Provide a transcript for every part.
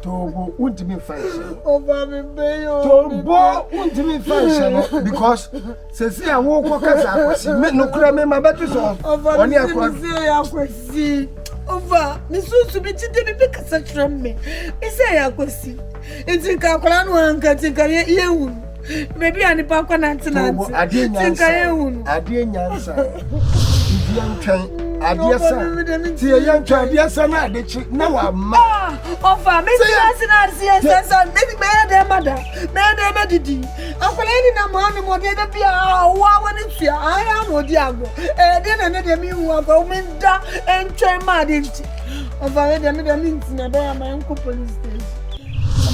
Tobo ultimate function. Over me, Tobo ultimate function because says I won't walk as I was no crime my batteries on. Over me, over Miss to be because such from me. I say I could see. It's in Calculano and Catica you. Maybe I'm the Papa Nantan. I didn't answer. Young train. Adia son, see a young child, dear son, I did no I'm offer Miss son, maybe mother, Madame Didi. Uncle Lady Namon, what did be when it's here? I am Odiago, and then another me who are going down and train Madinti. Of I means my uncle police station.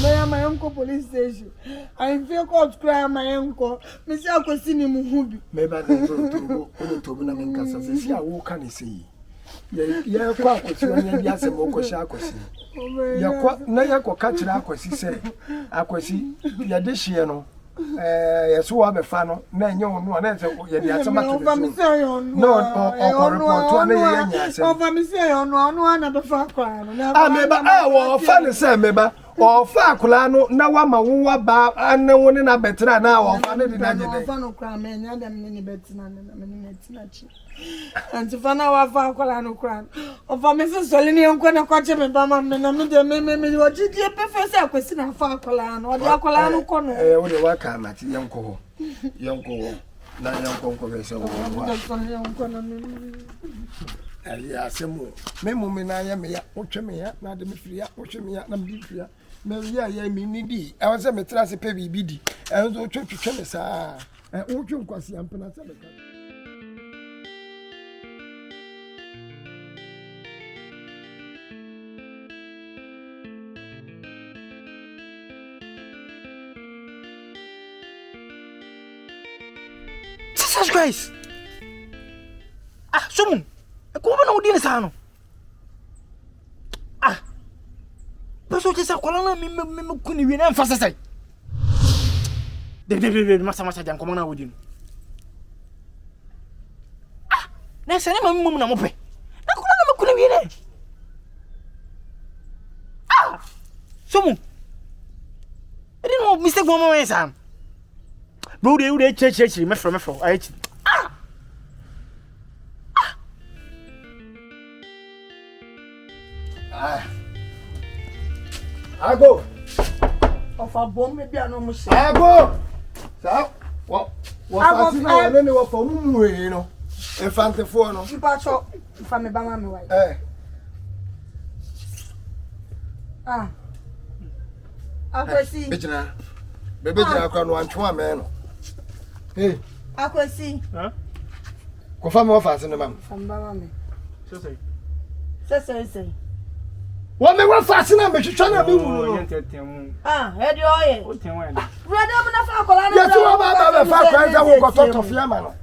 My uncle police station. I feel called cry my uncle. Miss Accusations Muhubi. Maybe I don't to Naminka. See, what can you see? Yeah, quite what you and Yasamoko Shakosi. Nayako catch Aquasi say, Aquasi, Yadishiano. Yes, who are the fan? Man, you know, answer Yasama. No, report to a over me say on one of the far crime. I remember our funny say, member. Or Faculano, now I'm a waba, and no one in a better now. Or Fano crime, and them many better than and to find our Faculano crime. Of a Mrs. Solini, I'm going to catch him and Bama, and I'm maybe what did you prefer? Question of Faculano or the Acolano corner. Only what come at young co. Young co. Now, young conversation. Yes, Memo, I am here, watch me up, not the free, watch me up, not be free. Maybe I mean, I was a matras a baby biddy, and also church to tennis. And what you kwasi and penasa. Jesus Christ! Ah, someone! A woman who didn't sound. Ah, but so just a colonel, me couldn't win and fast aside. The master and commander with you. Ah, there's a woman I'm open. I couldn't win it. Ah, someone. I didn't know Mr. Woman, Sam. Bro, they would church me from I I go. Of a bomb, maybe I know. I go. So, what? I go for you know. If I'm the phone, you pass up if I'm a bama. Eh. Ah. I see. Baby, I can't want one man. Hey, I could see. Huh? Go from office in the mum. From Bama. So say. What may one fasten but you trying to be. Ah, had you all? What can I? Yes, you are about I will go to Fiamano.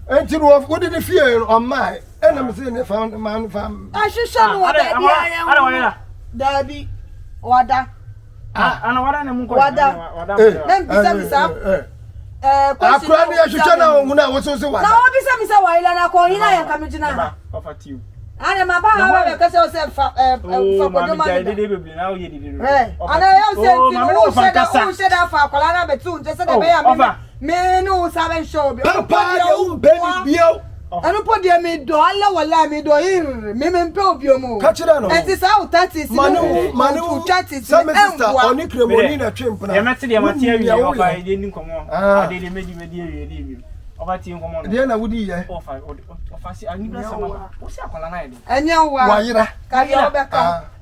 And you what did you fear on my enemies in the found man from? I should show what I am. Daddy, Wada. Ah, and what I'm Wada. Then beside I should channel when I was also one. Now, besides, I will not call you. I am coming to now. Offer to you. I am about because I said, now you did it. And I also said, for Colana, but soon just a man who haven't shown. Papa, you baby, I don't put them in dollar or lammy do here. Mimim Pobiomo. Catch it on. And this out that is Manu, that is some sister on Nicromonina chimp. I met the material. I didn't come on. I didn't make you over to you. Then I would offer. I need some. What's your colonizing? And now, why you are? And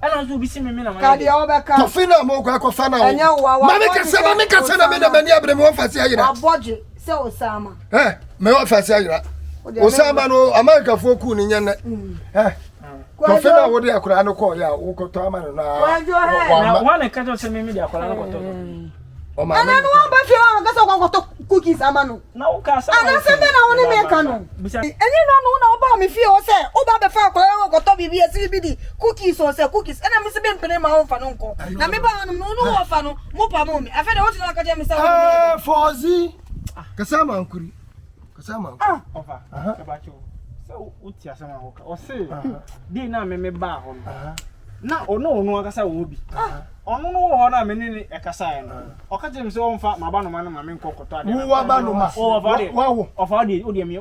I'll be seeing me. Tofina Moka Kofana. And now, Mamma can make us a many of them off as a budget. So, Sama. Eh, me off as a Osama no America for cooling yan. Confederate what they are crying call ya, Okotama na. One catch me media. And I know about you, cookies amano. Na wo ka sa. Ana se be na wo ne me ka no. Enye no na oba me fie o se oba be fa akwara ko to bibi esi bi di cookies o se cookies. Ena me se be mpene ma ho fa no nko. Na me ba no no wo fa no mo pa mo me. Afa de wo ti na ka je me se wo. Fozi. Kasama ankuri. Kasama ankuri. Ofa. Se ba cho. So uti asama ho ka. O se di na me ba ho. Na ono akasa wo bi. Ono no ho na me ni ekasa no. O ka je me se o mfa ma ba no ma no ma me nkokoto ade. Wo wa ba no ma. O fa de. Wo. O fa de odi eni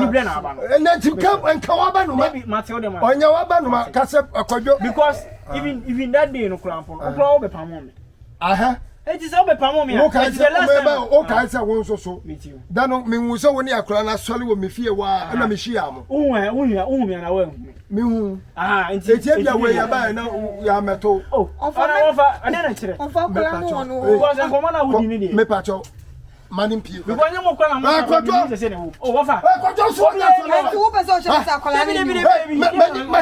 bre na ba no. Na tim kam enka wa ba no ma. Ma te o de ma. Onya wa ba no ma ka se akwadwo. Because even that day no krampo. O kra o be pamo me. Aha. Eti se o be pamo me. O ka se o ka se wo nso so. Da no me hu se wo ni akra na sole wo me fie wa na me hia mo. Uhu me na wa hu. Me hu. Aha, enti bia we ya ba na ya meto. Oh, ofa ade na kire. Ofa kula no no. Because en komo na wudi ni dey. Me pacho. Mani pie. Because nyamo kwa na mo se se ne hu. Oh, ofa. Kwacho so na so na. Enti wo be so se sa kula ni. Me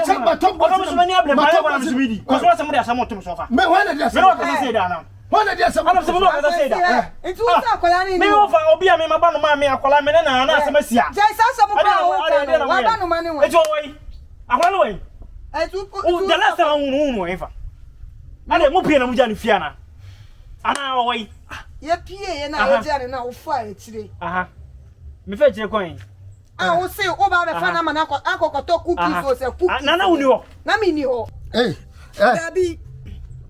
chamba to. Ofa so mani able ma kwa na so bidi. Because what some dey asamo to so fa. Me wana dey asamo. Me no say da na. Wana dey asamo. Ana so no ka say da. Enti wo sa kula ni. Me ofa obi a me ma ba no ma me akola me na na asama sia. Jai sa so mo kwa wo. Wa ba no ma ni wo. Eti o wai. Akola no wai. The last time unu ever. Ade mo pie na mo jani fiana. Ana o wai. Ye pie ye na o jani na o fa e kire. Aha. Me fa kire kwan. Ah o se o ba be fa na ma na akokoto cookies o se cookies. Na uni ho. Na mi ni ho. Dabi.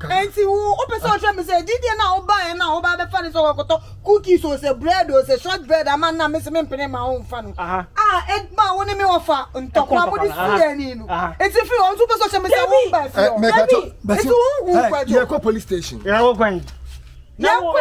Enti wo o pese o hwe me se didi na o ba e na o ba be fa ni so akokoto cookies o se bread o se short bread ama na me se me mpene ma o fa no. E ma wo ni me ofa ntokwa mo di fie ni no. Enti fi o so pese o hwe me se wo ba fi. Enti wo kwajo. You go police station. You go kwan. No,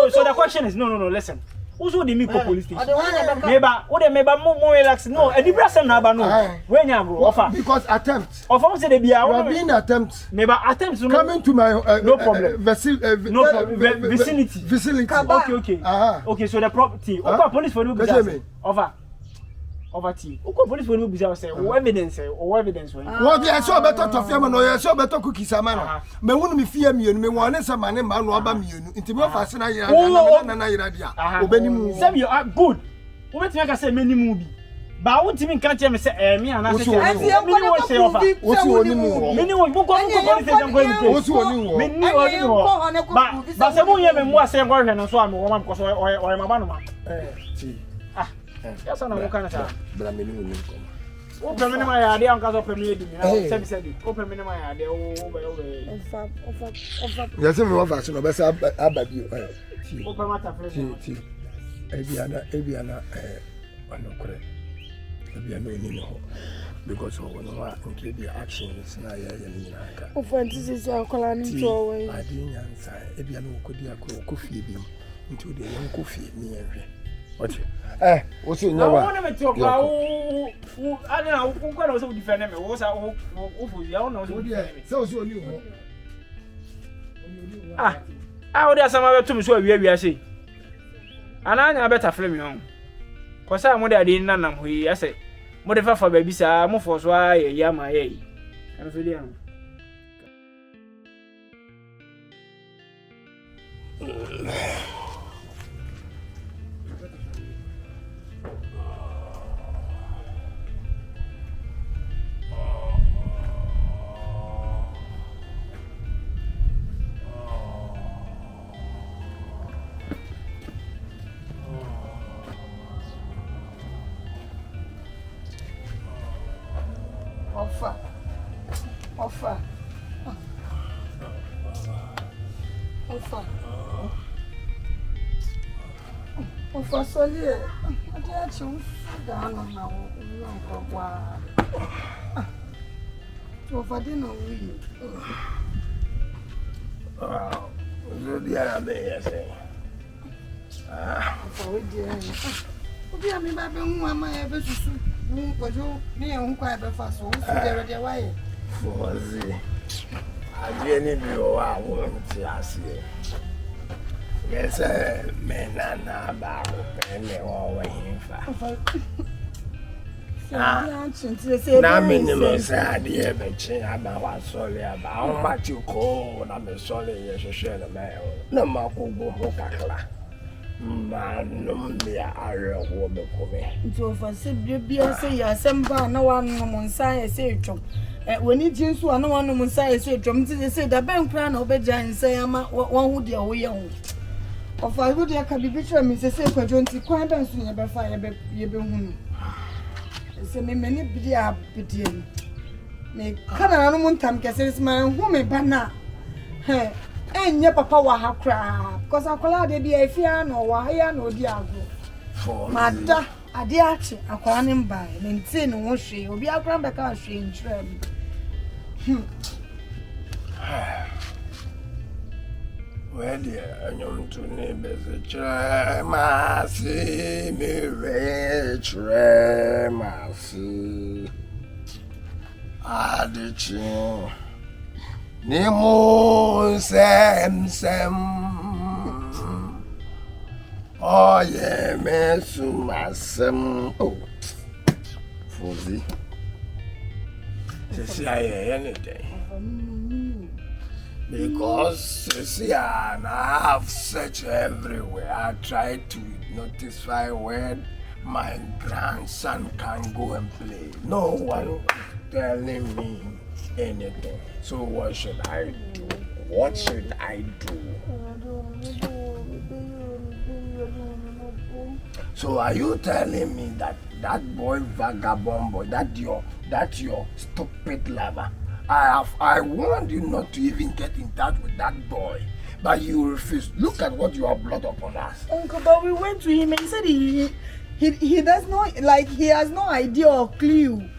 so the question is no, listen. Who's the me go police station? Meba mo relax. No, e di brasem na ba no. When ya bro offer. Because attempt. Offer say dey bia. You are being attempt. Meba attempt no. Coming to my no problem. Vicinity. Okay. Okay, so the property. Okay, police for no business. Over tea. Okay, police for no business say evidence when. What you saw better to fiam no, you saw better cookies amano. Me wonu me fie mienu, me wane se mane ma no aba mienu. Nti me fa se na yira na yira dia. Obani mu. Say you are good. We bet me ka say many mu bi. Ba wonti me kan tell me say me ana say. Me won say offer. Wosi oni mu. Me ni won go police station go ni. Wosi oni wo. Me ni oni wo. Ba say mo ye me mu ase go hwe no so am wo ma because o ma ba no ma. Ti. Yes, I know kind of stuff. But I'm in the open minimum idea on cause of premier. Semi said, open minimum idea. Yes, I'm over. So, best about you. Open matter. Ebiana, no correct. Ebiana, because of one of the actions. Now, of this is our colony drawing. I didn't answer. Ebiano could coffee into the young coffee near. What? What's in your one? I don't know who can also defend me. What's our awful? You don't know. So, you I would have some other two so we are saying. And I better flame you. Because I'm what I didn't know. I say, what for baby, sir? More for why yama a. I'm feeling. Offer solely. I can't choose down now. For dinner, we. Oh, the other day, I say. For dear. Okay, I'm about my ever to me and quite fast. So, they're away. Was it? I didn't know I want to see. Yes, men are not about penny or waiting for. Now, minimum said, dear, but I'm not sorry about how much you call. I'm sorry, yes, you share the mail. No more go Hokakla. Man, me are a woman. Into for be say assemble no one on side say chum. When it is one no one on side say drum to say the bank plan of Beja and say I'm one who dear way on. Of I would can be picture me say for 20 quite and soon about fire ye be say me many be a pity. Me can't no time cases my woman banner. Hey. And your papa wa ha cry, because I call de be a fear no wire no diago. Mada, a diachi, a quaranim by, maintain no she, or be a grandback she in trim. Well, dear, I know to neighbors a tremasi, me rich tremasi. Adiching. Nemo sem. Oh yeah, me sumasem. Oh, Fuzzy. See, I anything. Because see, I have searched everywhere. I try to notify where my grandson can go and play. No one telling me anything. So what should I do? What should I do? So are you telling me that that boy vagabond boy, that your stupid lover? I warned you not to even get in touch with that boy, but you refused. Look at what you have brought upon us. Uncle, but we went to him and he said he does not, like, he has no idea or clue.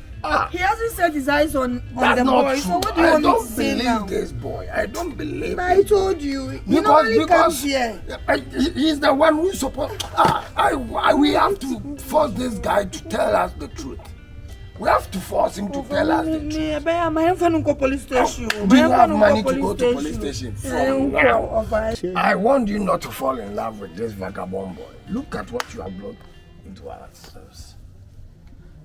He hasn't set his eyes on the boy. So what do you want me to say now? I don't believe this boy. I don't believe. I told you. Because here. He's the one who supposed. We have to force this guy to tell us the truth. We have to force him to tell us the truth. Do you have money to go to police station? From now, I want you not to fall in love with this vagabond boy. Look at what you have brought into ourselves.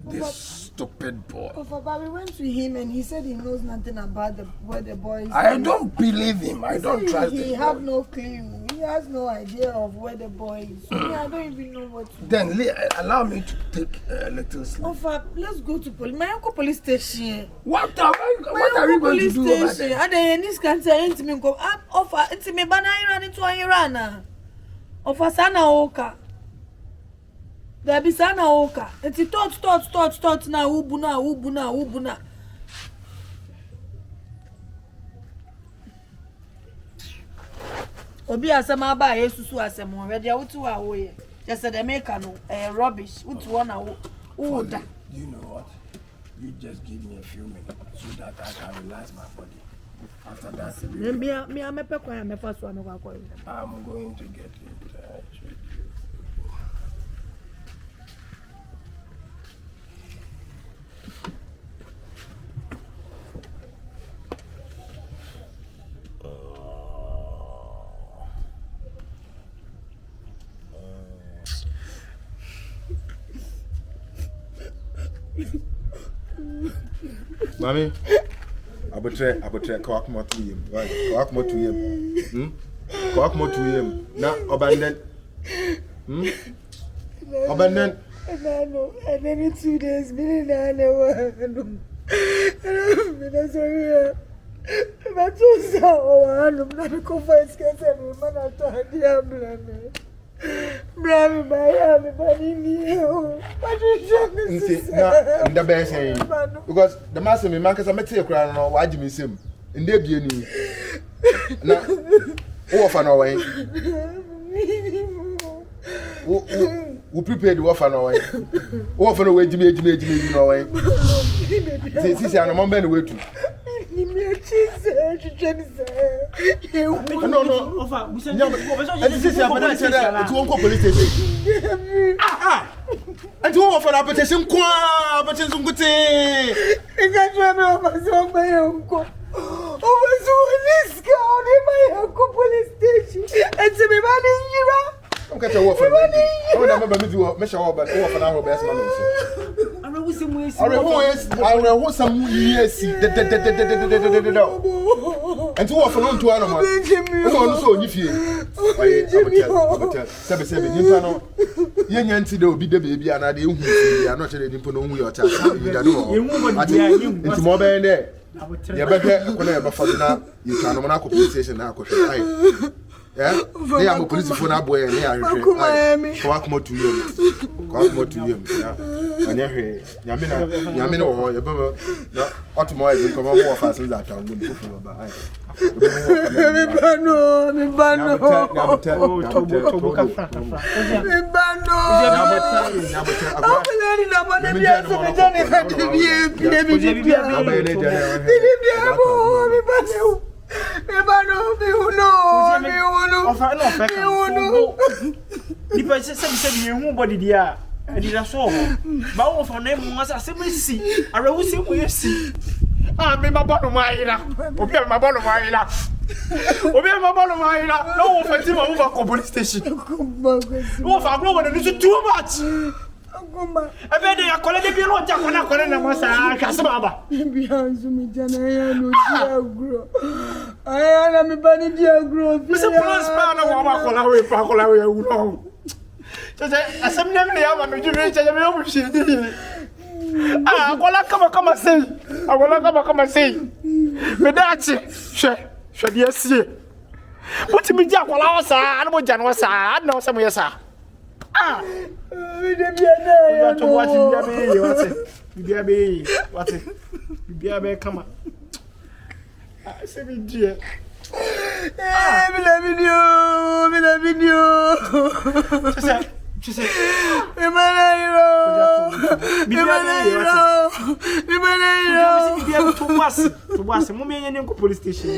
This stupid boy. But we went to him and he said he knows nothing about where the boy is. I don't believe him. I don't trust him. He have no clue. He has no idea of where the boy is. I don't even know what to do. Then allow me to take a little sleep. Let's go to my uncle police station. What are we going to do over there? And then this cancer into me go up offer into me banana into Irana. Offer sana oka. There be sana oka. It's thought na ubuna. Obi asema ba Yesusu asema already wutu wa woye. Just the make no rubbish. Wutu one na uda. You know what? You just give me a few minutes so that I can relax my body. After that, I'm going to get in touch with you. Mami, abutre kawak mo tuyem. Right, kawak mo tuyem. Kawak mo tuyem. Na abandon. Abandon. And then 2 days, I'm sorry. But you saw, I'm not a conference. I'm not a diable. Bravo, my money. What is the best saying? Because the master me man cause I met you crying or why you miss him. In there be any. Now, offer no way. Who prepared the offer no way? Offer no way, Jimmy, no way. This I'm a man way to. No, offer. This is a police station. And to offer a petition, but it's good. I can't remember my uncle. Over this guy in my uncle police station. And to be running you. Don't get a offer. I remember me to measure over and offer our best man. wusi mu esi. Areho some years. And two of no to one. No so ni fie. Hotel. Sebe nimpa no. Ye nyanti de obi de baby ana de ehu fie. Ya no chere nimpa no hu your child. You da no. It's more than there. You better when I buffer na you can no na compensation na akoshe. Yeah, they are police phone up where they are. Come to you. Come to you. And Yamina or your brother, automobile come more fast than that. I'm going to go for I did a show. Bow for name was a simple see. I will see what you see. I'm in my bottom of my illa. Obi my bottom of my illa. Obi my bottom of my illa. No for Tim over police station. No for global and it's too much. I bet they are calling the bureau. Jacona Corona was a Casababa. I am a bunny dear growth. Mr. Prosper, Pacola. I some name they have a majority of the ah, come and say. I will come and say. But that's it. Should you see? What to be Jack while I was I don't Jan was I know some years. Ah, we didn't to watch you. What's it? You come on. I say, dear. We loving you. She said, to police station.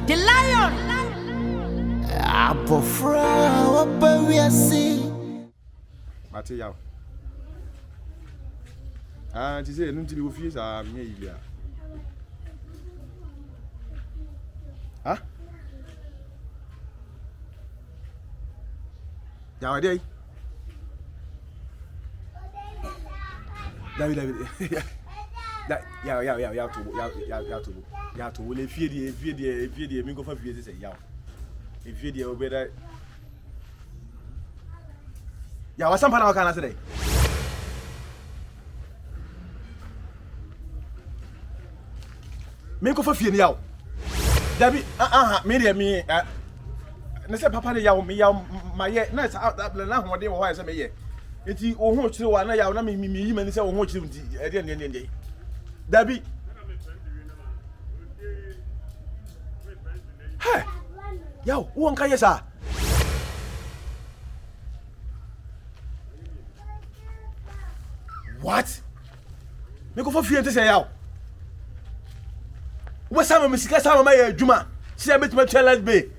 The lion. Abofra, what we are seeing. Mateo. And she said, "No, you feel so me, yeah." Huh? Nowadays, David. Yeah. You have to. Will if you me go for fear say yeah. If you deal with that, yeah, what's some kind of today? Me go for fear now. Debbie, me. Nese papa ne yawo me yawo maye na na ho de wo ha se me ye. Enti ohun chire wa na yawo na me yi mani se ohun chire nti e de ne. Debbie. Hey. Yo, who on kaya sa? What? Me go for fear to say yaw. What sama me sika sama ma ya adwuma. See am betuma challenge be.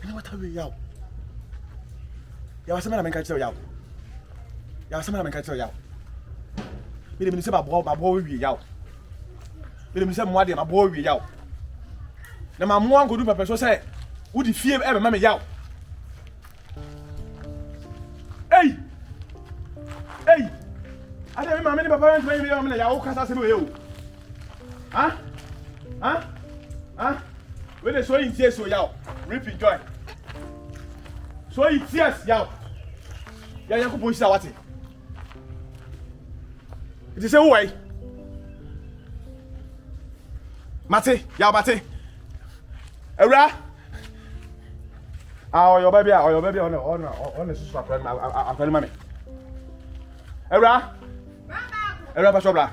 Na what we yaw. Ya wasema na me ka tell yaw. Ya wasema na me ka tell yaw. Me de me se ba bo wi yaw. Me de me se mo ade ma bo wi yaw. Na ma mo an go do pepper so say who the fear ever mama yaw. Hey! I don't remember many papa and me yaw kasa se me yo. Huh? When they so in tears so yaw, reaping joy. So in tears yaw. Ya yakubu isa wati. It is a way. Mate, yaw mate. Era your baby on the sister friend. I'm telling mommy. Era pastor blah.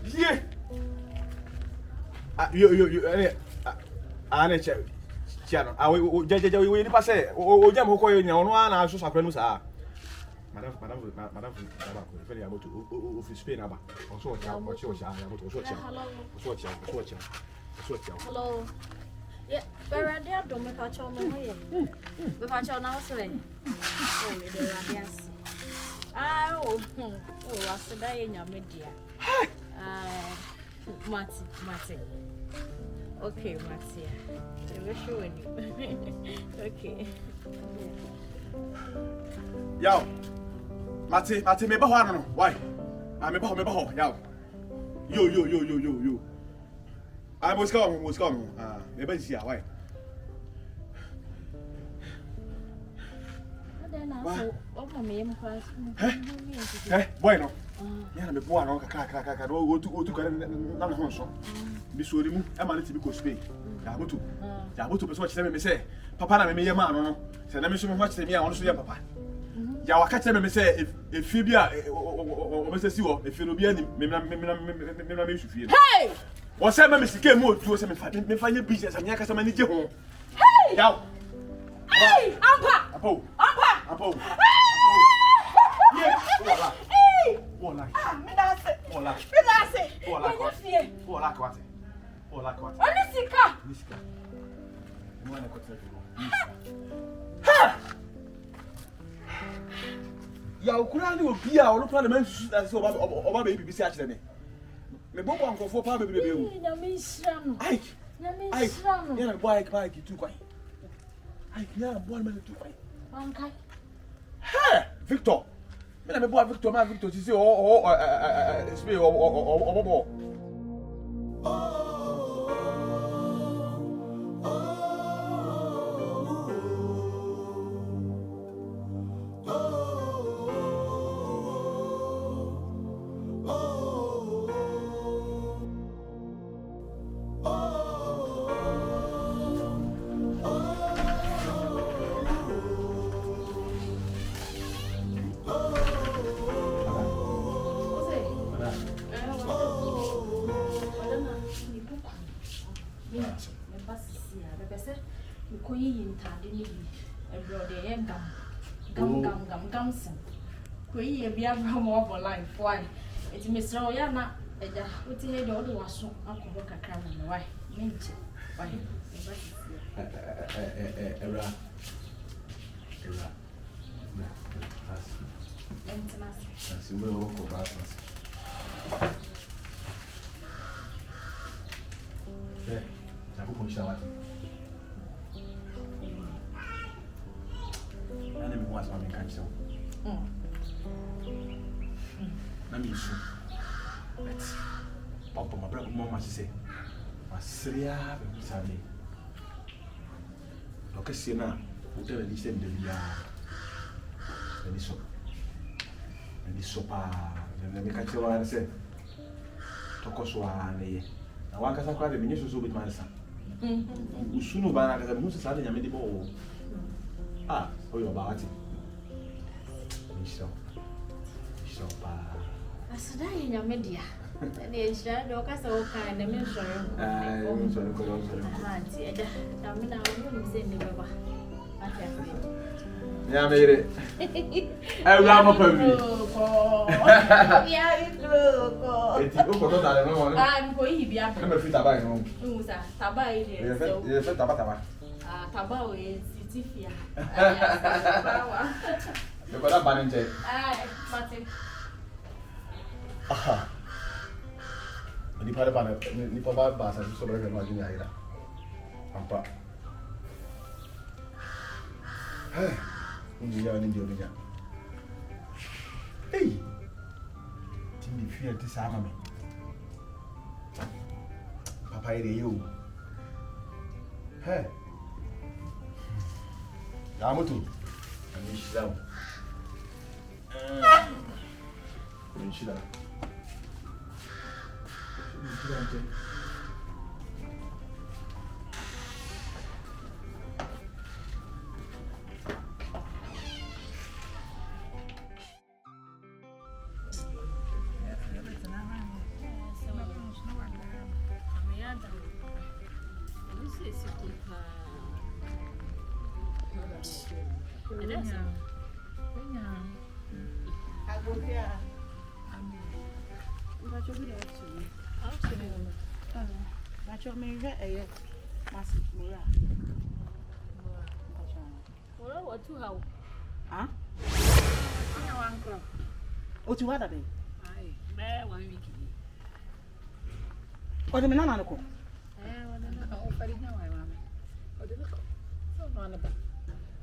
Yeah. You ane chano. We ni passe. O jam ko yo nya ono na sister friend sa. Madam, very about to office Spain about. Also, hello. Yeah, Bernice, I don't make a child no way. But I shall now say, oh, the radiance. Oh, what's the day in your media? Matty. Okay, Matty. I will show you. Okay. Yo, Matty, me bahano. Why? I me baho. Yo. I was coming. Maybe see why. Bueno. Yeah, me boa no kaka do tu kare na ho so. Bi so ri mu e ma leti bi ko Spain. Ya botu person che me say papa na me ye ma no. Se na me so me ho che me a ono so ye papa. Ya wa ka che me say e fi bia o me say si wo e fi no bia ni me na su fi. Hey! Wọ́n sẹ́ mẹ́mi sì ké mú òtún ọ̀sẹ̀ mi fa yé business àmì akásá máa ní jẹ́ hàn. Yàwó. Hey! Ampa! Àpò. Yé wọ́ọ̀lá. Wọ́ọ̀lá. Mi da se. Wọ́ọ̀lá kọ́wàtì. Oni sika! Ní wọ́n ní kọ́tí ẹ̀fẹ̀ lọ. Yàwó kúrẹ́ ní òbí à olùkọ́ ní mẹ́rin sísú àti ọba bẹ̀yẹ bìbí sí àkyerẹ́ mi. Me bobo ankofo pa bebe o. Na me nshram. Ai. Na me nshram. Ya na boy bike tu kwai. Ai, ya boy me tu kwai. Wankai. Ha! Victor. Me na me boy Victor ti say speak bobo. Kwe bia bra mo over line why eti mesra o ya na eja oti he de o de waso akobo kakra mo why menche why Era Assim eu vou cobrar já vou continuar aqui. Ana me mostra uma canção. Na minha isso. Let's. Papa, my brother, mama, she say. Masria, be sabe. O que se na, o teu ele sempre devia. Ele sopa, na minha canção era assim. Tocou sua né. Na waka sa kwa de minha susu bit mansa. O sunu bana ka mu se sa de nyame de bo. Ah, oyo ba ati. So pa. Asada yenya media. Ne nshira do ka sa o kan na me nsoro. Ah, so ko yo so. Ah, ti eja. Na me na wo mi se ne baba. Ati ati. Ya mere. Ai ula mo pa mi. Ya ko. Eti o ko to dale mo. Ah, mi ko yi bi a. Na me fi tabai no. Musa, tabai ile. Ye fe taba. Ah, tabai we sitifia. Ah, bawa. Me ko da banente. Ah, pati. Aha. Ni pa ba sa so bre ma jini aira. Ampa. Hey. Ni ya. Hey. Timi fi ati sa ma me. Papa ire yo. Hey. Ya mutu. Ani shidam. Ni shidam. Masi Mura. Mura what to how? Huh? Uncle. What you had a day? Aye, bear 1 week. What do you mean? I'm not.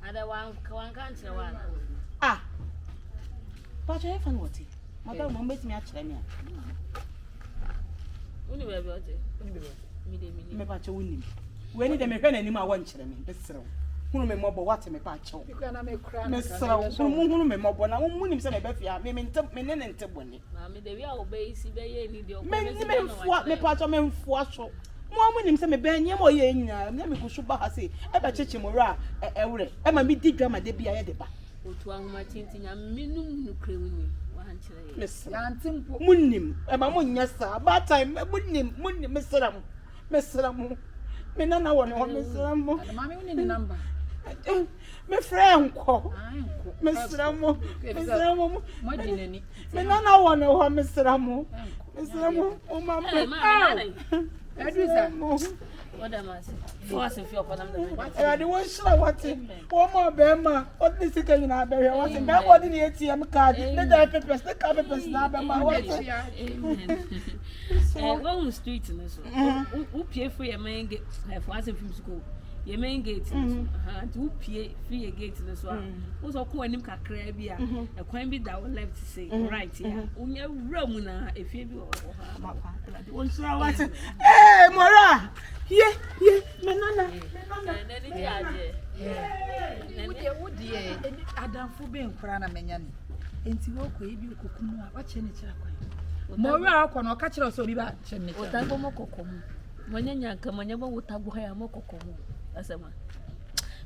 Ada one can't one. Ah. But I found what he. Mother, mom, bet me actually. Only baby, me patch winning. We need a mechanic anymore. One children, this room. Who may mob what me patch. You can make cry. Miss Sarah, who may mob when I won't win him. Say, Bethia, me mean, men and Tibony. Mammy, they will obey, see, they need your Men what me patch of men for show. One when him say me ben ye mo ye nya na me ko shuba ha say e ba cheche mo ra e wure e ma mi di dwama de bia ye de ba otu ahoma tintinya menum nu krewuni wa hankire miss Ya antimpo. munnim e ma mo nya sa ba time munnim mesram me na wo ne ho mesram mo Mami woni ni number. me friend ko Ai nko. mesram mo Mo di nani. me na wo ne ho mesram o mama Edrisa. what am I saying force if you upon them I the one show what one more bema what this is going to be what in that body the ATM card the papers the car papers na bema what go street in so who pay for your main gate force from school your main gate to pay free gate in so was all anim kakra bia e kwan bi da left say right here unya room na efie bi one show what eh mora yeah me nana Wodi adamfo be nkura na menya ni. Enti wo ko ebi okokunu a wa che ne kira kwan. Mo ra akọ na o ka kira so bi ba che ne kira. Otago mo kokomu. Monyanya nka monyabo wotago ha ya mo kokomu. Asema.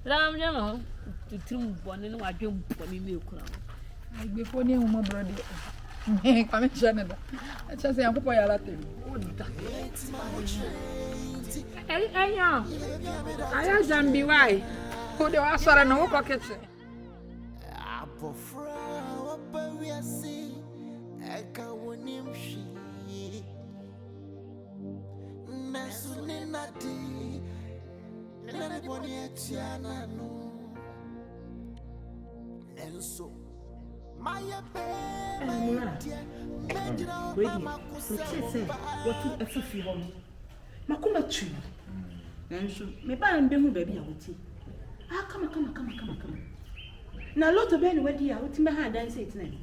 Ram jama ho tutrim bone no adwem bone mi ekura. Agbefo ni ehun mo brode. Me kwa me che ne da. A che se yankopọ ya la tem. Oda. Enya. Aya jambi wai. Ko de wa sara na wo ko kete. Abofra wapa wiase eka wonim hwi nasune nadi nane boni etiana no enso maya be what afifi ho makoma tu nanso me ba mbe hu ba bia woti kama na lot of ben wedi ya woti me ha dan say tena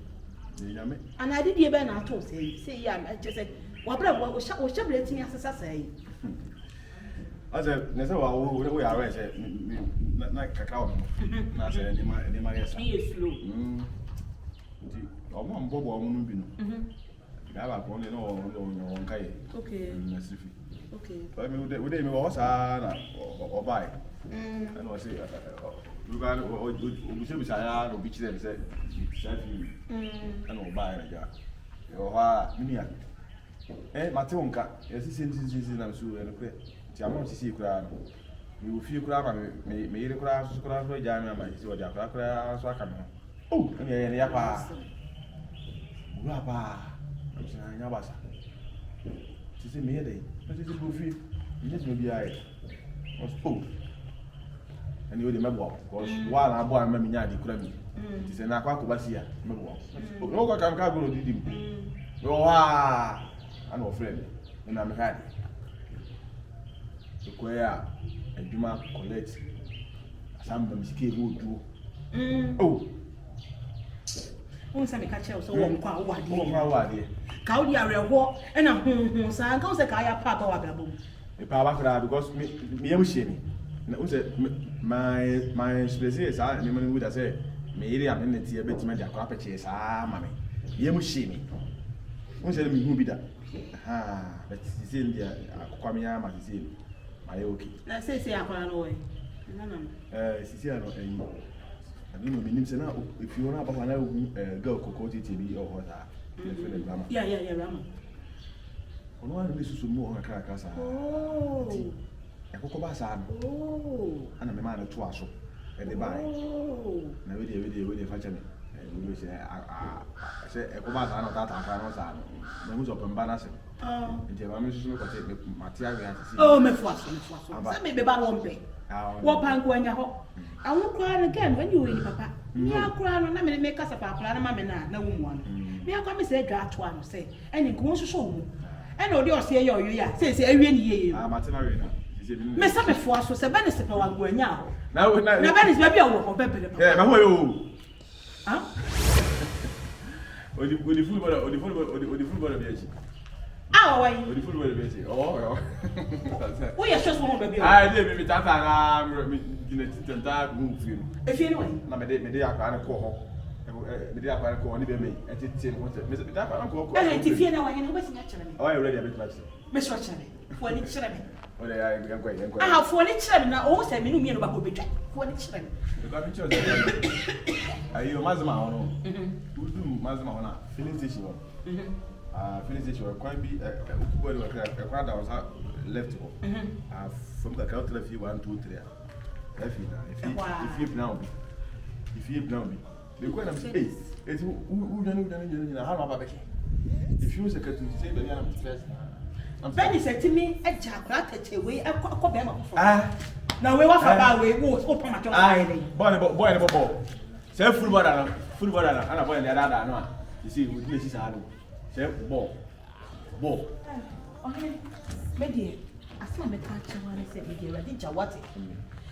Yame. and I did ye ben ato say ya just said wa bra wo shabra timi asesa sai Ase nese we are say na kakao na say ni ma yesa. be slow Ndi omo mbobo omo nu bi no. Ga ba ko ni no on kai. okay Na sifi. okay But me we dey me wo sa na obai. And I say you can obuche ya no bi chire say safi. And obai na ja. Yo ha minia. Mate wonka. Yesi na so no kre. Ti amon sisi kura no. Me ofi kura ma me yire kura so ja me ma sisi wo ja kura so aka me. Oh, ene ya pa. Ura pa. I'm saying nya basa. Sisi me dey. Sisi ofi. Ni se me bi ai. Oh. And you remember because while I boy me nya di kura mi. Ti se na kwa ko basi ya mebo. No ko kan ka go di dim. Yo wa. Ano friend. Na me had. Ekwea adwuma collect. Asamba misike wo duo. Oh. won say me ka che so wo kwa wo ade Wo kwa wade. ka wo di arewo e na hu sa ka wo say ka ya pa ba wa bra bom E pa ba kra because me yam shemi. Na wo say my specialist me man would say me iri am na tie betima dia kwa peche sa ma me. Yam shemi. Wo say me hu bi da. But see India akwa me ya ma see. My okay. na say akwa no we na Sisi ano I don't know meaning say na if you want about na girl kokoti bi or hota. yeah rama Ono anu susu mu on aka sa. oh Ekoko ba sa no. oh Ana me ma na to aso. E de bai. oh Na we dey fa chane. We say say e ko ba sa na ta ta kwa no sa no me so pemba na se nti ma me so me ko te material ya se oh me fo aso say me be ba won pe wo pan ko anya ho awu kwa na gan when you we papa me akura no na me make kasa pa akura na ma me na wo mu ano me akwa me say dwa ato ano say eni ko so so mu ena odi o se ye oyo ya say awie ni ye material we na me sa me fo aso say bernice pe wa go anya ho na bernice be bia wo bebere ma ho yo Odi football be achi. Ah, why? Odi football be achi. Oh. Wo ye shows wo be Ah, dey me tata na me gina tenta move you. E fi ni why? Na me dey akwa na ko ho. Me dey akwa na ko ni be me. E tete mo te. Me dey akwa na ko. Eh, ti fi na why ni wo be chere me. Oh, you ready a bit much. Me so chere me. Fo ni chere me. Oh, dey yan kwai. Ah, fo ni chere me na o se me no mi no ba ko betwa. Fo ni chere me. Because picture ayo mazima hono. Udu mazima hono. Filling station. Filling station quite be ukubwa wa kwa da was left go. From the count left 1 2 3. If now be. The go na say it's who na how ba beke. If you say to say be na first. Benny said to me e ja kwa tete we e ko be ma ko. Na we wa fa ba we wo o pa ma to ai boy say football na ana boy na da no you see we dey see sa no say ball okay me dey asma me ka chawa na say me dey ready jawati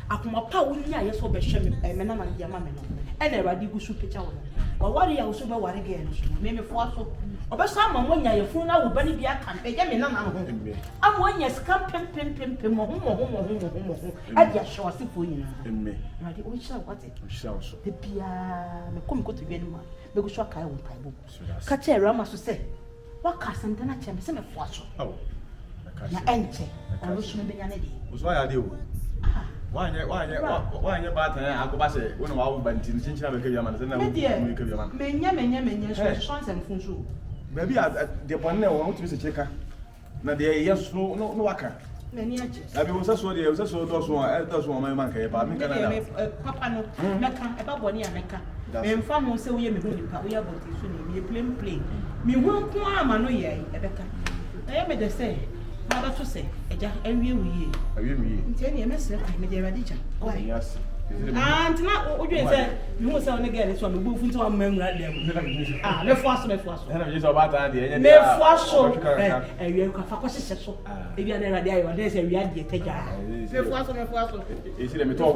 akoma pa wo nya ye so be hwe me na na dia ma me no e na ready gu su picture wo wa wari ya wo so be wari ge no so me fo aso obesa ma mo nya ye fun na wo ba ni bia kan e je me na na ho amo nya scam pem mo ho adia show asifo yina emme ready o sha wati o sha so de bia me kom ko to gbe ni ma me go so kai wo pai bo ka che rama so say wa ka santa na che me se me fo aso na enche o so me benya ne di o so ya de o wanye ba tan agoba se wona wa wo banti chinchina be kebia man se na wo kebia man menya so chance mfunso baby de bonne wo mutumi se cheka na de yes no waka nani achi abi wo se so do so man ka ye ba mi kana da papa no meka e ba boni ameka me mfa mo se wo ye me hu nipa wo ya boti so ni me play me hu ko ama no ye e beka na ye me de se ma ba to se eja awie wiye nti ene me se me de radija yes antina o dwe se me hu se o ne girl so me bu fu nti wa mamra dem me fo aso ena me so ba ta de enya me fo aso awie ko fa ko sese so e bia na radi ayo de se awie ade teja me fo aso e si de me talk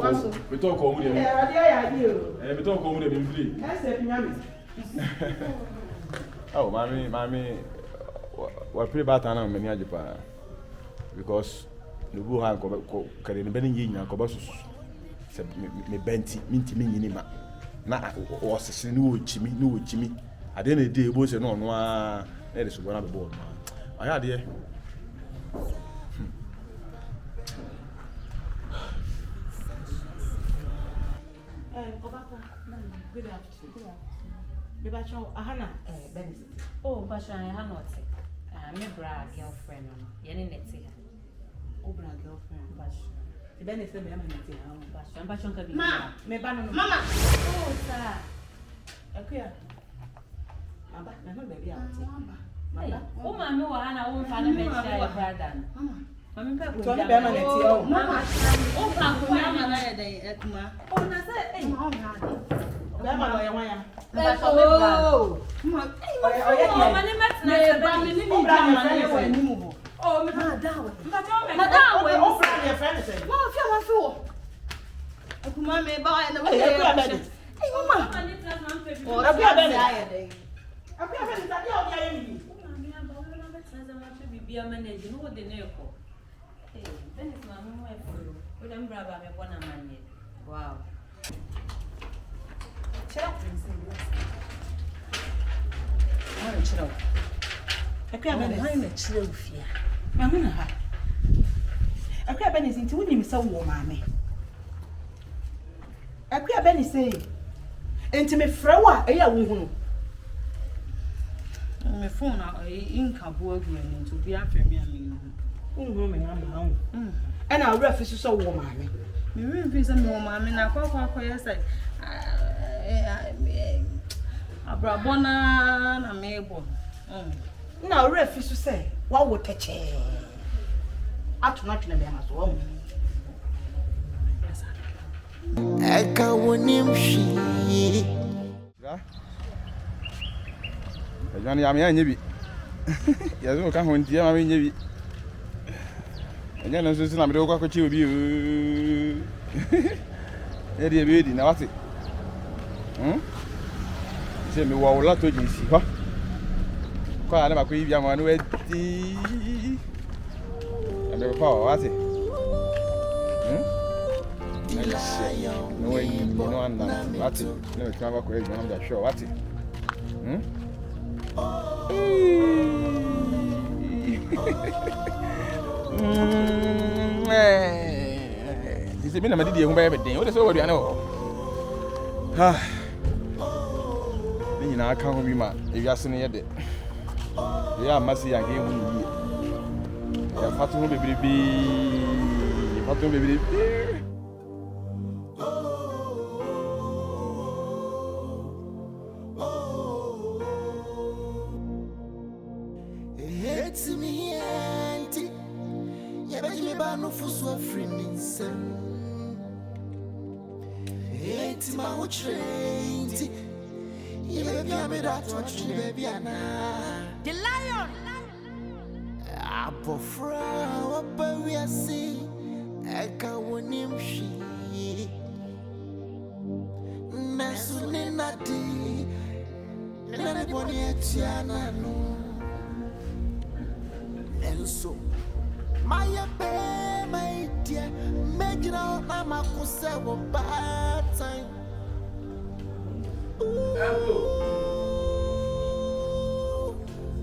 ko mu de me radi ayo ade o me talk ko mu de me free ese pinyami oh mami wa pre ba ta na me ni ajipa because no go han ko kare ne bani yin ko ba susu se me benti minti me nyini ma na o sese ni wo chimi ade na de bo se no no a na de so bona be bo no aya de good afternoon. Bebacho ahana Bernice. Oh, Basha Hanot. Me bra girlfriend no. Yene neti ha. Oh, bra girlfriend Basha. The Bernice be am neti ha. Basha nka bi. Ma, me ba no. Mama. Oh, sir. Akuya. Mama, na no baby ati. Mama. Oh, mama wa hana wo fa na me share brother. Mama. Mama pe ko. So ni be am neti o. Mama. Oh, pa ko mama na dey ekuma. Oh, na say Mama no ye wan ya. Basha me bra. Mama, Mama ni met na say ba me ni ni jama na ye wa ni mu bo. Oh, me na dawo. Madam we. O fra ye friend say. Mo fi wa fi wo. Ekuma me ba ya na me. Hey, mama. Oh, Akuya be ya ya. dey. Akuya be ni tadi o dia ye ni. Bia manage no de neko. Eh, Bernice ma mo e fo. O dem bra ba me bona manye. Wow. Chira. Mama chira. Akuya be Mama na chira ofia. Mama na ha. Akuya be ni nti woni mi se wo maame. Akuya be ni say enti me frɛ wo a eya wo hunu. Me phone na inka bo agu ani to bia afemi ami no. Unhu me ngamba ho. Ɛna awura fi so wo maame. Me we fi se me wo maame na kwa yes Abrabona na mebo. Na refi so say, wa wo teche. Atuna twene be ma so wo. Eka wonim shi. Ajani ya me anye bi. Yazo ka ho ntia ma me nye bi. Anya no so na me de kwa kwachi obi. E de be di na wate. Se me wa wala to jinsi ho. Kwa ale makwa ibi amwa no edi. Ande pa wate. No way, no one wate. No try ba ko e na da sure wate. Dise bi na madidi ehun ba ye beden. O de so wa duane ho. Ni na aka ho bi ma ewiase ne ye de. Ya amasi ya ge hu yi. Ya fatu ho bebribi. Fatu bebribi. It's me auntie. Ya ba me ba no fuso afrinsem. It's my trained. Ya baby am that touch me baby ana. The lion. Abofra oba we asi. Eka wonim shi. Nasu ni nadi. Na boni etiana no. Enso my dear, making out my cousin was bad time.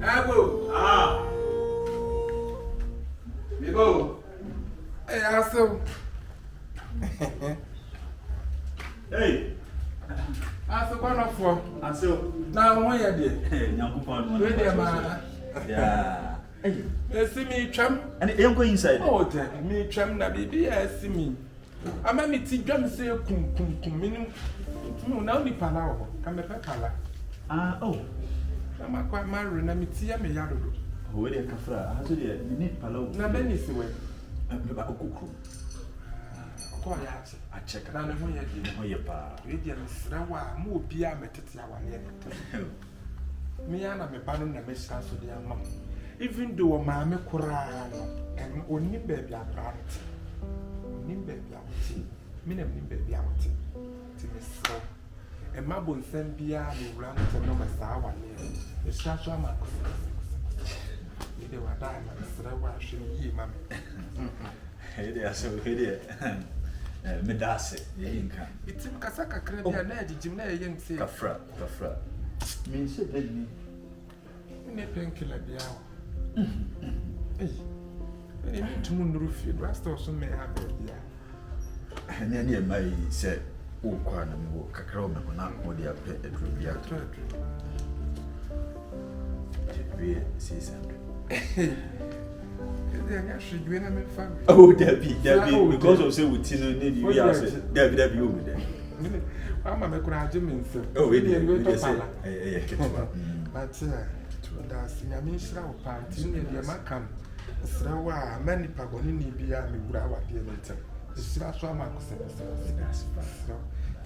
Abo. Bibo. Hey, aso. Hey. Aso kono fo. Aso. Na won ye de. Nyankopon. We de ma. Yeah. Hey. See me tram. And you go inside. Oh, me tram na baby, see me. Ama me ti dwam say kum minimum. No, now ni pala o. Ka me pe pala. Oh. Ama kwa marry na me ti ya me yadodo. Oh, we dey kafra. Aso dey ni pala o. Na bernice we. Me ba okukru. Ko ya ache. A check. Na ne ho ye di. Ho ye pa. We di me sra wa mo obi a metete awane ne. Me ya na me ba no na me sra so dey ama. Even though maame kura no and oni baby abranti oni baby awoti me na ni baby awoti ti me so e ma bon sem bia me wura no no ma sa wa ne e sha so ama ko e de wa da na sra wa hwe yi ma me Hey there, so hey there. Me dase ye inka. itim kasa kakra bia na agigim na ye nti Kafra. Me se dey ni. ne penkiller bia Hey, any tumu nurufi, rasta also may have it. And then my said, oh, quite a more cacao, not what they are paid at Rubia. Oh, Debbie, because of say with Tino, you are Debbie over there. I'm a crazy. Oh, it is. But, that's my minister of party in the Macan. Srawa, many Pagoni be a Murawa theatre. The Sraswa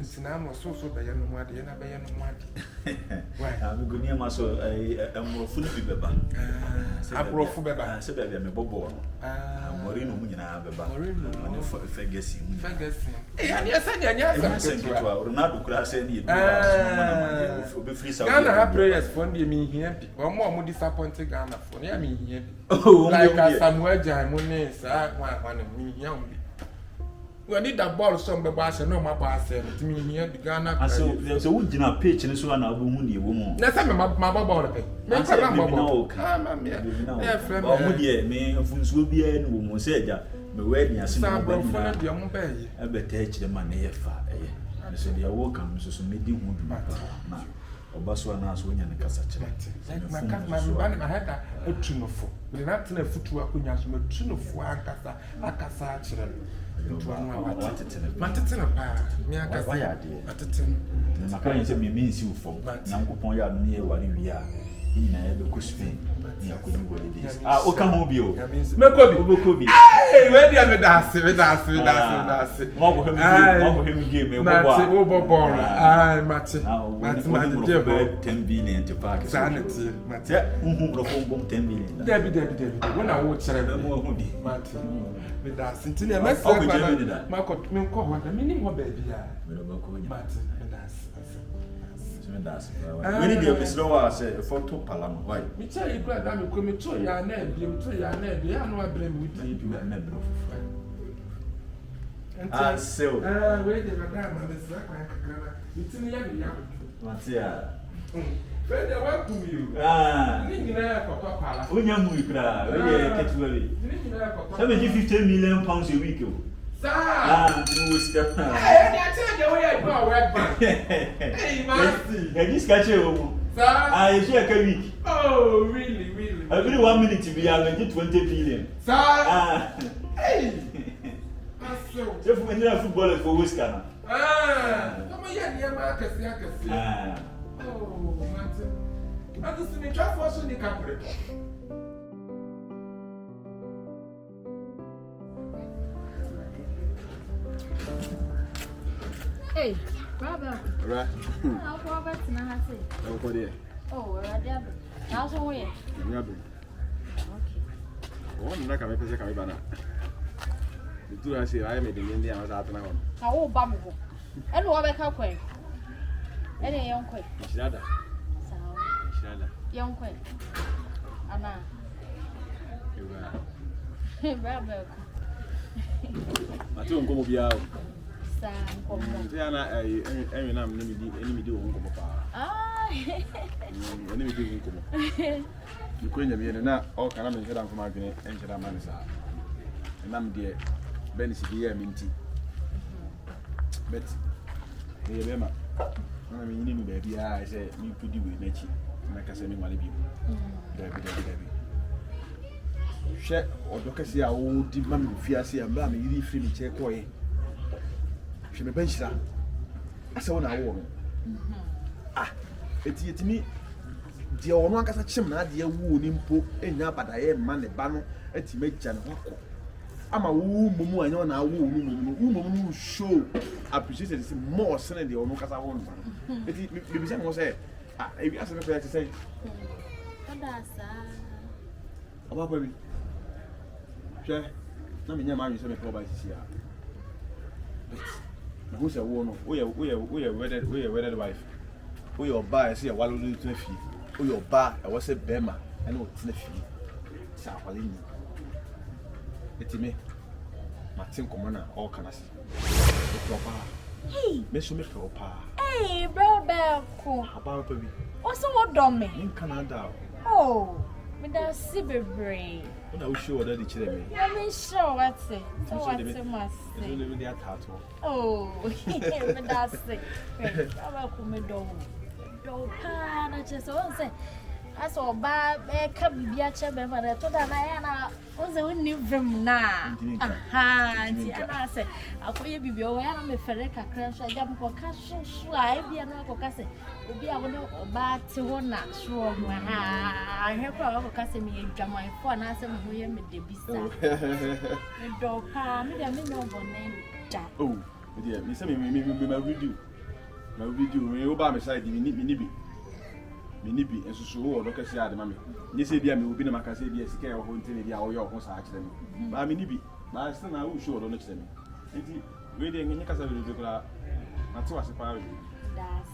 it's now so by Yanumadi and a Bayanumadi. Why, I'm going near my soul, a more full of Beba. I brought for Beba, said I'm a bobo. Morino Munina Beba, Morino for Ferguson. Yes, Ronaldo Class and you. Ghana have prayers for me here. One more disappointed Ghana for me here. Oh, like Samuel Jamones, one of me young. We need that ball some boss and no my boss and to me here the Ghana. So there's a wood in a pitch and so on a woman. That's my bubble. That's a bubble. Me will be a woman said that the wedding as a better the money. And so they are welcome, so maybe would matter. Obaso na so nya ne kasa kyerɛ. My head a tunofo. We not in a foot to a kunya so tunofo akasa kyerɛ. Matete na pa. Me akasa. Why are they? Matete. Na maka yin se me mean si ufo. Na nkopon ya no ye ware wi a. Ina ya be ko Spain. Ni akoni holidays. Ah, o ka ho bi o. Me ko bi. Hey, where dey me dance. Mo go hemi game e bo ba. Wo bo ball. Ah, mate. Mate 10 billion to park. Sanity. Mate. Bro bom 10 billion. Debbie. When I watch it, mo ho di. mate. Me dance. Ntini me say ma ko me ko ho na me ni ho baby a. Me do ko nya. Mate, me dance. We need the Mr. Was a photo palam. Why? Me tell you, brother, me come to ya na bi, I know I blame with you. You have never. And so. Wait, the madam, I'm a slack like a grana. It's in the young. What's here? Where they welcome you. You know, Papa. When you're moving, we 15 million pounds a week. Sir! You step. I tell you where I go, where hey, Master. I just catch you. Sir! I share a week. Oh, really? Every 1 minute to be able to 20 billion. Sir! Hey! If we need footballers for Wisconsin. Come here, Marcus. Oh, Martin. I just need to try for us in the country. Hey, Robert. Right. How Robert na ha say? Over there. Oh, Robert. Now so where? Okay. One na ka me pese ka me bana. The two I say I made the Indian was out na on. Na wo ba mo. E no Robert ka kwen. E ne yon kwen. Shirada. Sawa. Shirada. Yon kwen. Ana. Robert. Matu nkomo bia o. Sa nkomo. Tia na enwe na me di o nkomo pa. Ah. Eni me di nkomo. Nkonya me na o kana me hira nkomo adwene enhira ma ne sa. Na me de bernice bi ya minti. Bet. Ye be ma. Na me nyini me ba bia say me pudi we na chi. Na ka say me male bi. Dabi. She odokasi a wo di ma me fiase a mba me yiri firi me che koye. She me benchira. Asa wona wo no. Ah, etimi de ono ankasa chim na de awu ni mpo enya badaye ma ne ba no etime gya ne hoko. Ama wo mumu anya na awu mumu show appreciate this more than the ono kasa wo no. Eti me bisa mo say ah e bi asa me say say. Odasa. Aba pa bi. She na me nya ma wi say me pro ba sisi a. Who's a woman? We are wedded wife. We are bar, I see a wallow to a fee. We are bar, I was a bema, and what's the fee? Sapalini. It's me. Martin Commander, all can I see? Hey, Miss me for pa. Hey, Robert. About baby. What's what done me? In Canada. Oh, me da see baby. When I will show that the children. Let me show what's it. So what's it must It's say. only with their tattoo. Oh, me da say. Aba ku me do. Do pa na che so say. Aso ba e ka bibia che be ma to da na ya na o se woni vim na. Aha, ti ana say. Akoye bibia o ya na me fere kakra so ja mo ka so a e bia na ko ka say. Obi a wo ba te ho na so mo ha. He kwa ko ka say me dwama fo na say mo ye me de bisa. Me do pa me de me no bone ja. Oh, dear, me say me my video. My video, me oba me side me nibi. Me nibi enso so wo do kase ade ma me. Nye se bia me obi na maka se bia sika e ho ntene bia wo ye ho sa akire me. Ba me nibi. Ba se na wo show do no kire me. Enti we de nye kasa video kula. Na to ase pa we. That's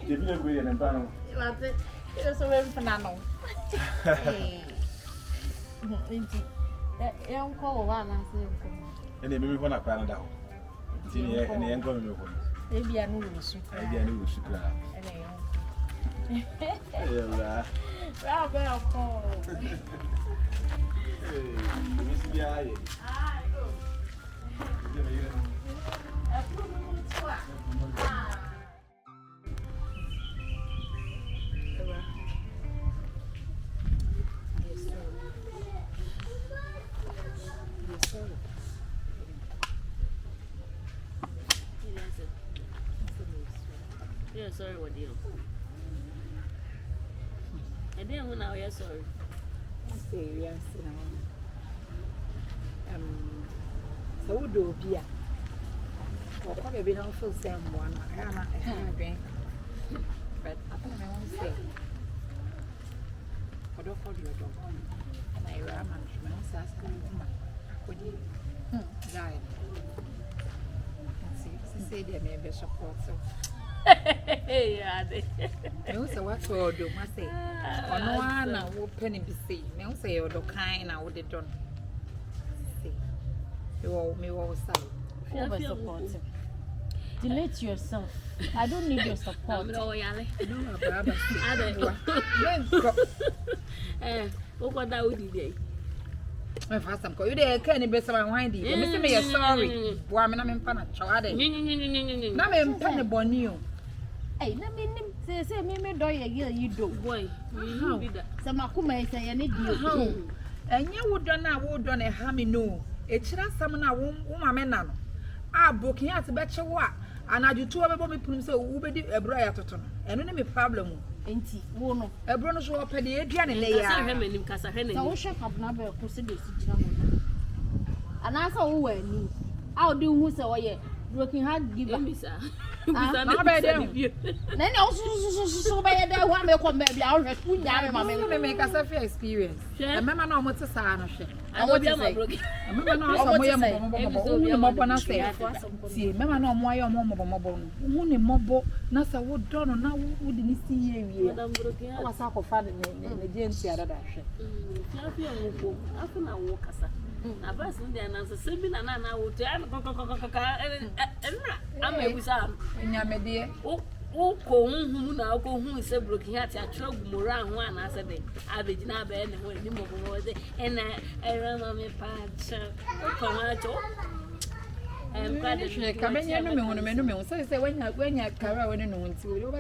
Je bi na gwe na ba no. Late, eu sou mesmo fanano. Enti, é colo lá na assim. Ene me ho na kwa na da ho. Enti ne enko me ho. Ebi anu rusu. Ebi anu rusu kra. Ene yo. Ela. Ah, bem, ó. Me se bia aí. Ah, eu. É tudo muito suave. Ah. sorry. Yeah, sorry, what deal? I didn't know you're sorry. Say yes, so we do beer. Or probably don't feel same one. I drink. But I think I want to say, I don't follow your dog. And I ram and my sister would you die? Say there may be support. So, Yeah, I also what to do, must say. On one, I will penny be seen. I will say, you're the kind I would have done. See, you all me all side. Over supporting. Delete yourself. I don't need your support. No, Yale. No, Baba. What got that with you? My first time, you there can't be so windy. You miss me, sorry. Woman, I'm in Pana. Now I'm penny bonny. Hey, let me say, me do you do. Boy, some Akuma say, I need you. And you would done a hammy no. It's just someone I won't, I broke here to bet you what. And I do 2 other people say, who be a briar to turn. And any problem. Ain't he? Wono. A brother show up at the Adrian and they are him in Casa Henry. So, shut up, number of procedures. And I saw who were me. I'll do who say, oh, yeah, broken heart, give me, sir. Then also, so bad that one may come back. I'll just put down my man. Make us a fair experience. A man know what's a sign of shit. I would say, I remember no see, Mamma no more your mobile. Only mobile, Nasa would done now wouldn't see you. I was out of fun in the agency other shit. I can walk us. I was in there and as a sibling and I would tell I'm a wizard. In your media. Oh, who now go who is a broken hat at Trog Moran one as a day. I did not bear any more and I ran on my patch. I'm glad that you come in. You know, so when you're carrying on to you,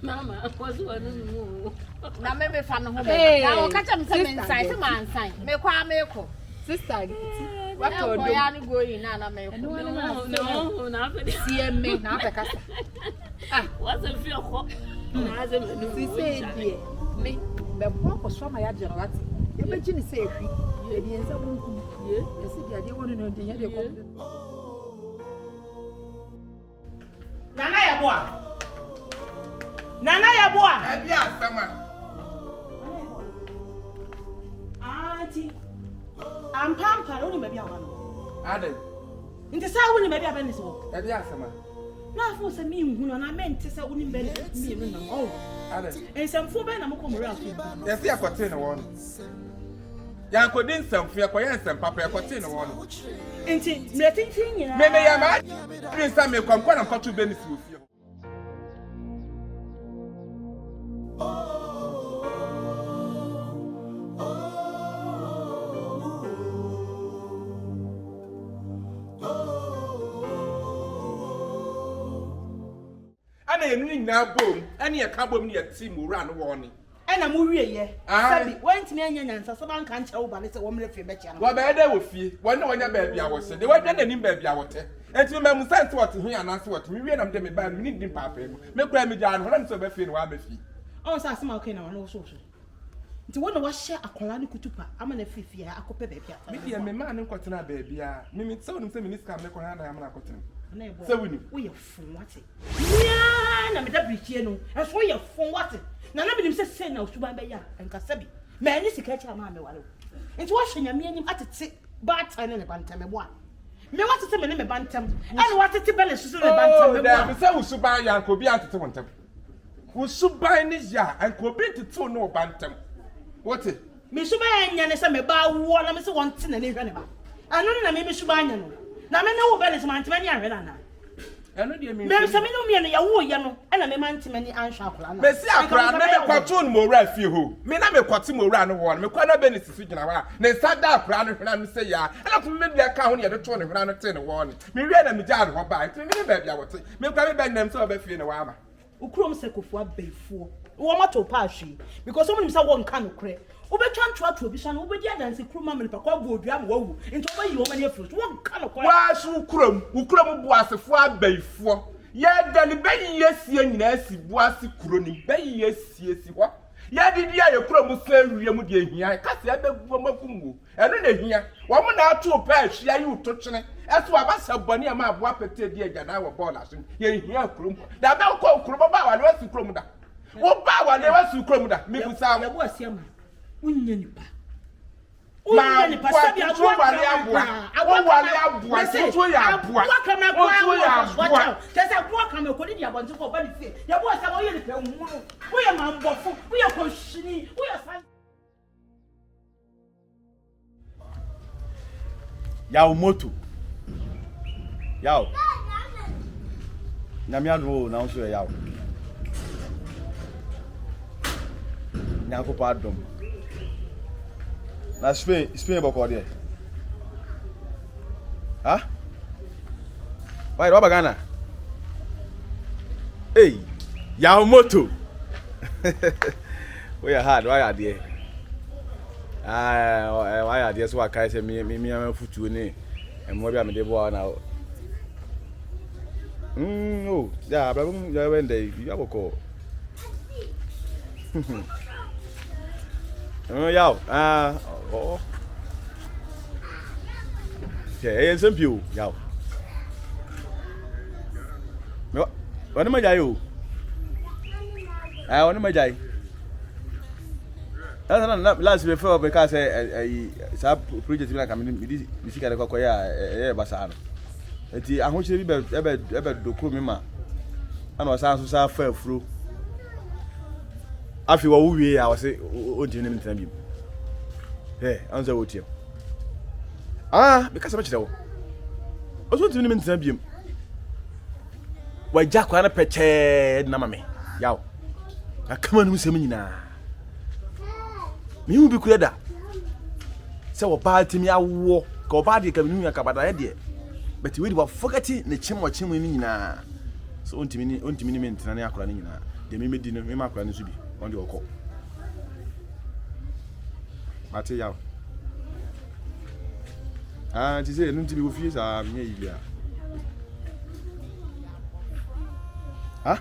Mama, was one. Now, maybe fun home. Hey, I'll catch them inside. Come on, sign. Make one miracle. Sister, what are you going on? No, nothing. See me, not a cat. What's a few hot? Me, the walk was from my agent. Imagine say, you want to know the head. Nana yeboah. Nana yeboah. Yes, someone. Auntie. I'm pampered. Only maybe I want. Adam. In the south, only maybe I been so. Yes, someone. Now, for some me who are meant to say only benefit me. Oh, Adam. And some 4 men come around. Yes, I got 10 one. Ya ko din sam fia ko yan sam papa ya ko tin no Enti me tintin nyina me ya ma din sam me kwam na ko to bernice wo fia ana yenu nyina bom ana ya ka bom ni ya team wura no woni and I'm worried. Sabi, went me and someone can't tell, but it's a woman if you bet you. What better with you? One when your baby I was saying, they were then in baby I was saying. And to remember, sense what to hear and answer what we read them to me by needing papa. Make me down, when I'm so bad, I'm a fee. Oh, so I'm okay now, no social. To one of us share a colony kutupa, I'm an effie, I could pay baby. Maybe I'm a man and cotton a baby. Mimi, so many minutes come, make on I'm not cotton. So we are from what it. Yeah, I'm a W. And so you're from what it. Now, nobody says, send out to Bambaya and Casabi. Man, this is catching a man. It's washing a meaning at it, but I never bantam one. Me what to tell me bantam, and what to tell us to bantam. So, Subaya and could be out to one time. Who Subaya is ya and could be to 2 no bantam. What it? Miss Subaya and some about 1 and Miss 1 and any animal. I know that Miss Subaya. Now, I know Bellis Mantamania Renana. I know you mean, there's some million young, and I meant to many answer. Messi, I never cartoon more right you. Me na me kwati mo ra no one. Me kwana bernice fi gina wa. Ne sada kra no hwana me say ya. Ana to me bia ka ho ne ye de to ne hwana no te ne won. Me wie na me jare ho ba. Ti me ba bia wote. Me kwa me ba nam so ba fi ne wa ama. Ukrom se kofu abefuo. Woman to pass because someone say one can cre. Obetwa to obi so no obedi adanse kruma me pa kwa bo odua mo wawu. Nti oba yi wo mani afro. One can cre. Wa su ukrom bu asefo abaifo. Ye dani beyi yesie nyina asi bu ase kuro ni beyi yesie si ho. Ya didi aye krom se wie mu de hia. Ka se abebu makumu. Eno na hia. Wo mo na ato pa ahia yi utochene. Eso abasa boni ama abo apete di agana wo ball aso. Ye hia krom. Da be ko krom ba wa le wasi krom da. Wo ba wa le wasi krom da. Me busa wo asiama. Unya nipa. Ma nipa sabi aboa wale aboa. Wale aboa so ya aboa. Aboa. Tesa aboa kama ko di abonti ko ba ni fie. Ya boa sa wo ye nipa hu. Wo ye mambofo, wo ye koshini, wo ye san. Yaw moto. Yaw. Nyame ado na so yaw. Nyako pa dom. Na Spain boko there. Huh? Why Robert Ghana? Hey, yaw moto. We are hard, why are there? Why are there so I can say me am futu ni. And what am I dey now? Oh, yeah, but when they you have a call. Oh, yaw. Oh. Okay, some people, yaw. What am I jai? I want my jai. That's last before because I project like I mean, this is a basan. I want you to be do kumima. And was answer so fair through. I feel what we are say, oh, Jim, tell you. Hey, answer what you. Because I'm much though. Also, to him, tell you. Why, Jack, I petted Namame. Yow. I come on with him now. Me will be clear that. So, about me, I walk, go body coming in a cabada idea. But we were forgetting the chim or chim winning now. So, on to me, mint and I crying now. The mimic dinner, me, my crying to be. On your call. I tell you. She said, "No, to be with you, I'm here." Huh?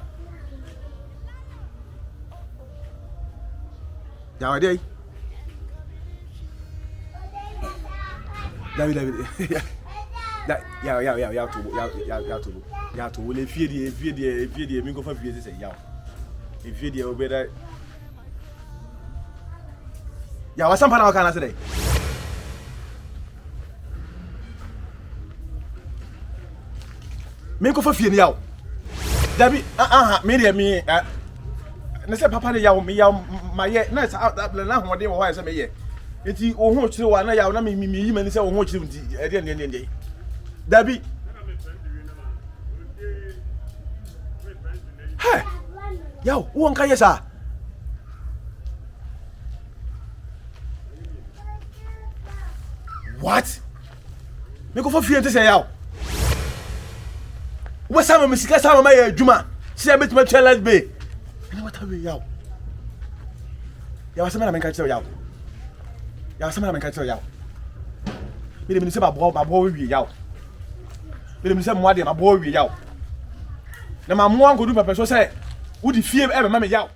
Now, day. David. Yeah, to will fear the mingo for years. Say, yeah. If you better. Yeah, what's something I can say? Me go for fear now. Dabi, me. Na say papa de yaw me yaw my ye na say na ho de wo why say me ye. Enti o ho chire wa na yaw na me yi mani say o ho chire nti e de ne. Dabi. Hey. Yaw, wo nka yesa. What? Me go for fear to say yaw. What's up, Miss Cassama, my Juma? See a bit my child be. And what are we yaw? Yaw, some man can tell yaw. Yaw, some man can tell yaw. Me dem say my boy we yaw. Me dem say my boy we yaw. Na my mo go do my person say, who the fear ever mama yaw.